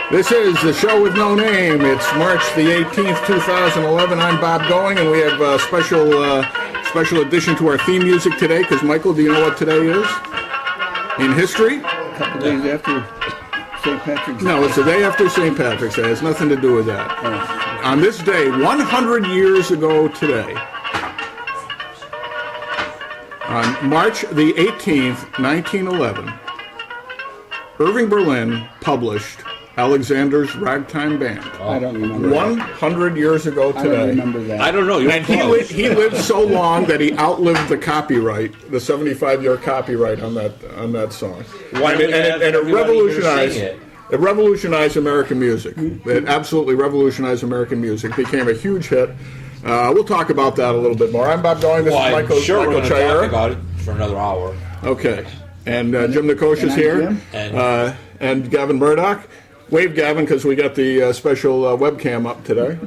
This is the show with no name. It's March the 18th, 2011. I'm Bob Going, and we have a special addition to our theme music today, because, Michael, do you know what today is in history? A couple days after St. Patrick's Day. No, it's the day after St. Patrick's Day. It has nothing to do with that. Oh. On this day, 100 years ago today, on March the 18th, 1911, Irving Berlin published Alexander's Ragtime Band. I don't remember 100 years ago today. I don't remember that. I don't know. And he lived so long that he outlived the copyright, the 75-year copyright on that song. And it revolutionized. It revolutionized American music. It absolutely revolutionized American music. Became a huge hit. We'll talk about that a little bit more. I'm Bob Doing. This is Michael we're going to Chair. talk about it for another hour. Okay. And Jim Nikosha is here. And Gavin Murdoch. Wave, Gavin, because we got the special webcam up today.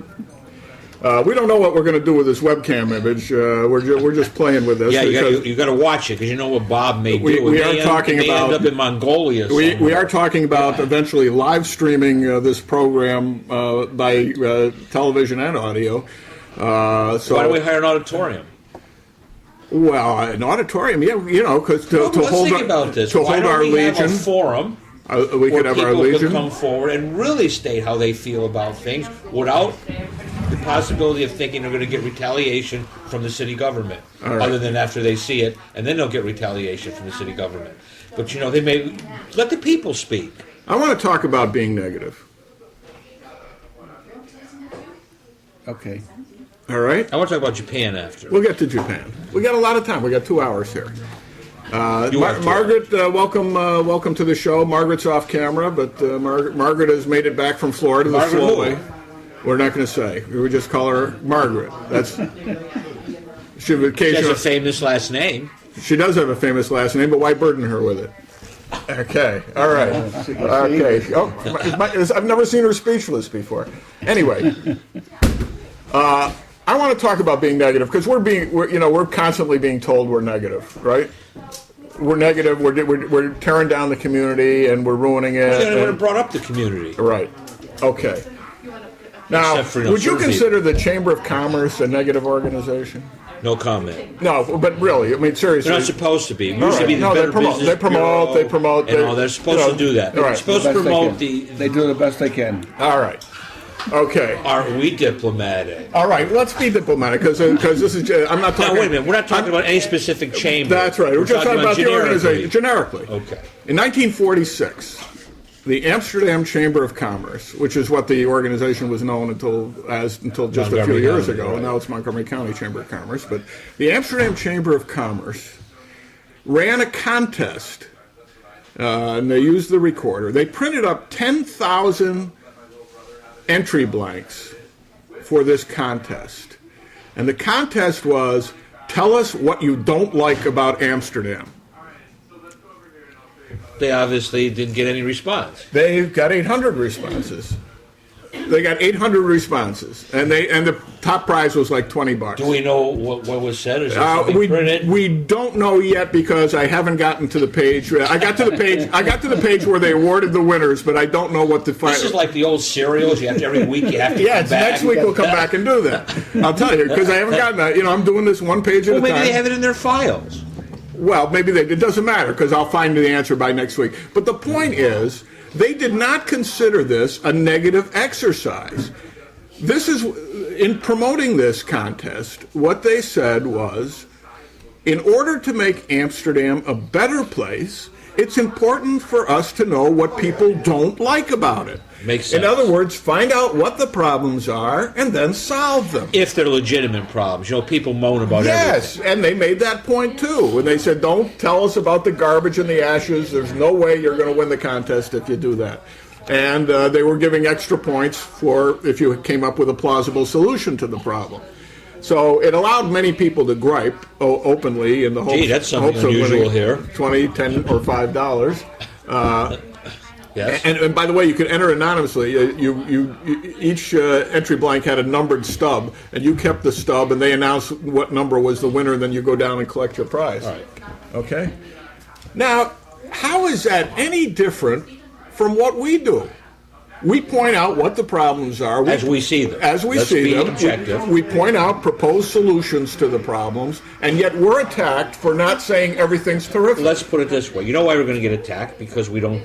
We don't know what we're going to do with this webcam image. We're just playing with this. Yeah, you got to watch it, because you know what Bob may do. We are talking about end up in Mongolia. We are talking about eventually live streaming this program by television and audio. So why do we hire an auditorium? Well, an auditorium, yeah, because to hold our legion. Have a forum? We could have our legion. People could come forward and really state how they feel about things without the possibility of thinking they're going to get retaliation from the city government, other than after they see it, and then they'll get retaliation from the city government. But, they may let the people speak. I want to talk about being negative. Okay. All right? I want to talk about Japan after. We'll get to Japan. We got a lot of time. We got 2 hours here. Margaret, welcome to the show. Margaret's off camera, but Margaret has made it back from Florida the slow way. We're not going to say. We would just call her Margaret. She has a famous last name. She does have a famous last name, but why burden her with it? Okay, all right. Okay. Oh, I've never seen her speechless before. Anyway, I want to talk about being negative, because we're constantly being told we're negative, right? We're negative. We're tearing down the community and we're ruining it. Well, they would have brought up the community, right? Okay. Now, would you consider the Chamber of Commerce a negative organization? No comment. No, but really, I mean, seriously, they're not supposed to be. They promote. They're supposed to do that. They're supposed to promote They do the best they can. All right. Okay. Are we diplomatic? All right, let's be diplomatic, because this is. I'm not talking. Now, wait a minute. We're not talking about any specific chamber. That's right. We're just talking about the organization generically. Okay. In 1946, the Amsterdam Chamber of Commerce, which is what the organization was known until just a few years ago, and now it's Montgomery County Chamber of Commerce. But the Amsterdam Chamber of Commerce ran a contest, and they used the recorder. They printed up 10,000 entry blanks for this contest. And the contest was, tell us what you don't like about Amsterdam. They obviously didn't get any response. They got 800 responses. They got 800 responses, and the top prize was like $20. Do we know what was said? Is printed? We don't know yet, because I haven't gotten to the page. I got to the page where they awarded the winners, but I don't know what the final. This is like the old serials. You have to every week. You have to. Yeah, next week we'll come back and do that. I'll tell you, because I haven't gotten that. I'm doing this one page at a time. Well, maybe they have it in their files. Well, maybe it doesn't matter, because I'll find the answer by next week. But the point is, they did not consider this a negative exercise. This is, in promoting this contest, what they said was, in order to make Amsterdam a better place, it's important for us to know what people don't like about it. Makes sense. In other words, find out what the problems are and then solve them. If they're legitimate problems. People moan about everything. Yes, and they made that point too. When they said, don't tell us about the garbage and the ashes. There's no way you're going to win the contest if you do that. And they were giving extra points for if you came up with a plausible solution to the problem. So it allowed many people to gripe openly in the hopes, that's something unusual here. $20, $10, or $5. Yes. And by the way, you could enter anonymously. Each entry blank had a numbered stub, and you kept the stub, and they announced what number was the winner, and then you go down and collect your prize. All right. Okay? Now, how is that any different from what we do? We point out what the problems are. As we see them. As we Let's see be them. objective. We point out proposed solutions to the problems, and yet we're attacked for not saying everything's terrific. Let's put it this way. You know why we're going to get attacked? Because we don't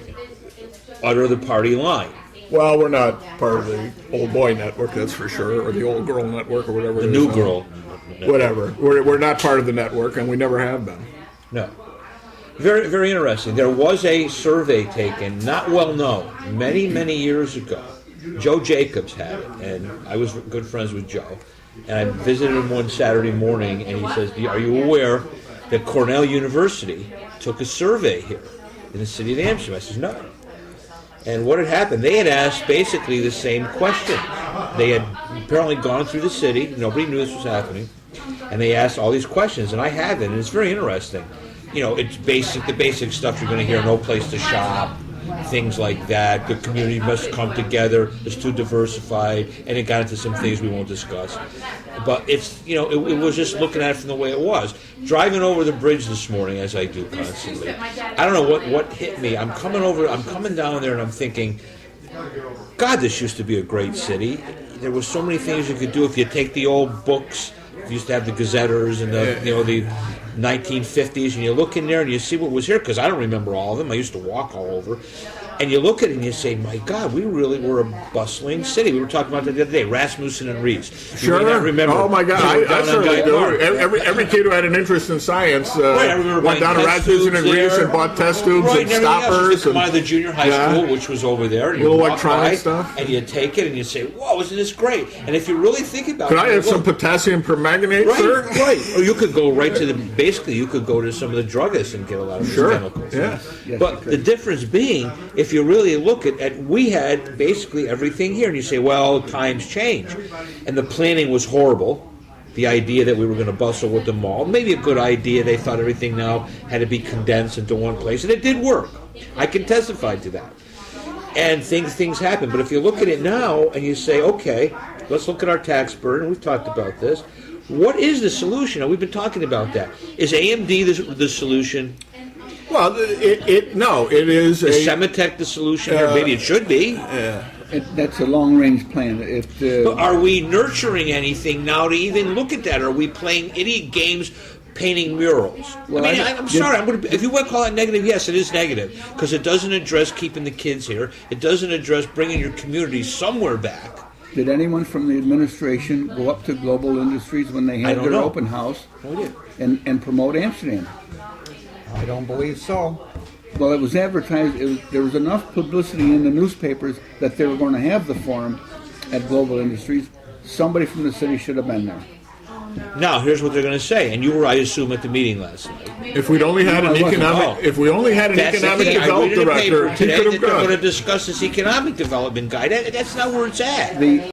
utter the party line. Well, we're not part of the old boy network, that's for sure, or the old girl network, or whatever. The it new is. girl. Whatever. We're not part of the network, and we never have been. No. Very, very interesting. There was a survey taken, not well known, many, many years ago. Joe Jacobs had it, and I was good friends with Joe. And I visited him one Saturday morning, and he says, "Are you aware that Cornell University took a survey here in the city of Amsterdam?" I says, "No." And what had happened, they had asked basically the same question. They had apparently gone through the city, nobody knew this was happening, and they asked all these questions, and I have it, and it's very interesting. You know, it's the basic stuff you're going to hear, no place to shop, things like that. The community must come together, it's too diversified, and it got into some things we won't discuss. But it's, you know, it was just looking at it from the way it was. Driving over the bridge this morning, as I do constantly, I don't know what hit me. I'm coming down there, and I'm thinking, God, this used to be a great city. There were so many things you could do if you take the old books. You used to have the Gazetters and the 1950s, and you look in there and you see what was here, because I don't remember all of them. I used to walk all over. And you look at it and you say, my God, we really were a bustling city. We were talking about that the other day, Rasmussen and Reese. Sure. You may not remember. Oh, my God. I certainly do. Every kid who had an interest in science went down to Rasmussen and Reese and bought test tubes and stoppers. And the junior high school, which was over there. And little electronic stuff. And you take it and you say, whoa, isn't this great? And if you really think about it. Could I have some potassium permanganate, sir? Right. Or you could go right to you could go to some of the druggists and get a lot of these chemicals. Yeah. Yes, But the difference being, if you really look at we had basically everything here, and you say, well, times change. And the planning was horrible. The idea that we were going to bustle with the mall, maybe a good idea. They thought everything now had to be condensed into one place, and it did work. I can testify to that. And things happen. But if you look at it now and you say, okay, let's look at our tax burden. We've talked about this. What is the solution? Now, we've been talking about that. Is AMD the solution? Well, no, it is Is Semitech the solution? Or maybe it should be. That's a long-range plan. But are we nurturing anything now to even look at that? Are we playing idiot games, painting murals? Well, I'm sorry. If you want to call it negative, yes, it is negative, because it doesn't address keeping the kids here. It doesn't address bringing your community somewhere back. Did anyone from the administration go up to Global Industries when they had their open house and promote Amsterdam? I don't believe so. Well, it was advertised. There was enough publicity in the newspapers that they were going to have the forum at Global Industries. Somebody from the city should have been there. Now, here's what they're going to say, and you were, I assume, at the meeting last night. If we'd only had an economic development director, he today could that have they're gone. going to discuss this economic development guide. That's not where it's at.